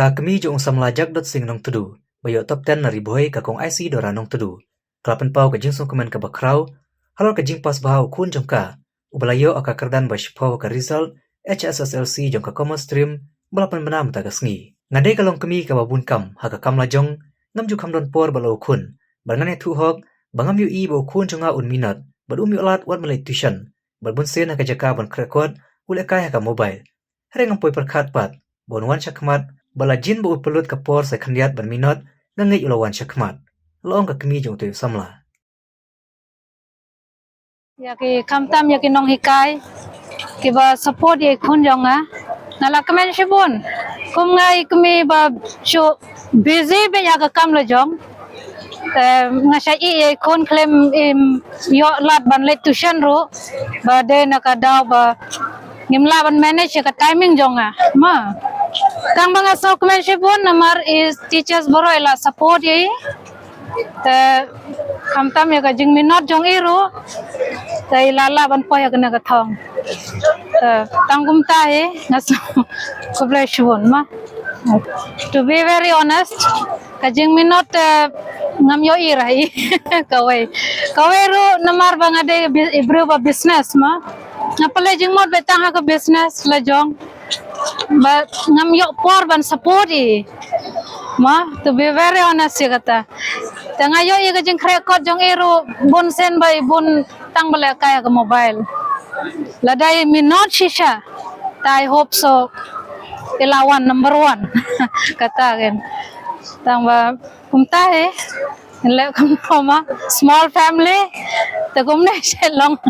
Kami jong samlajak dot sing nong tudu, bayo top 10 na riboy kakong IC dora nong tudu. Kelapan pau kajing sung komen ka bakraw, halor kajing pas bahau kun jong ka, ubalayo aka kerdan basypau ka result HSSLC jong ka common stream, balapan benam tagas ngi. Ngadai kalong kami ka babun kam, haka kam lajong, ngam juk hamdon por balau kun, barngane tu hok, bangam yu i bau kun jonga un minat, badum yu alat wat malay tuition, barbun sen haka jaka ban krekot, ule kai haka mobile. Hare ngampoi perkat pat, bon wan syakmat, bala jin bau pelut ka por sa kandiat ban minat, ngangai ulawan syakmat. Loong ka kami jong tuyo samla. Yaki kamtam yaki nong hikai, kiba support ye kun jonga, nala kemen shibun, kum ngai kami ba shu busy be yaga kam la jong, ngasai ye kun claim yo lat ban let tuition ru, ba de nakadaw ba ngimla ban manage ka timing jonga, ma. Kang banga so kemen shibun namar is teachers boro ila support ye, kamtam yaga jing minot jong iru. Tay lala ban po ya kena katong. Tangkum tahe ngaso kubleshun ma. To be very honest, kajing minot ngam yo irai kawai. Kawai ru namar bang ade ibru ba business ma. Ngapale jing mod betang ha ka business la jong. Ba ngam yo por ban support i. Ma, to be very honest ya kata. Tengah yo i kajing krekot jong iru bun sen bai bun tang bala kaya ke mobile. Ladai minot shisha. I hope so. Ilawan number 1 kata kan. Tang ba kumta le kum ma small family. Ta kum ne long.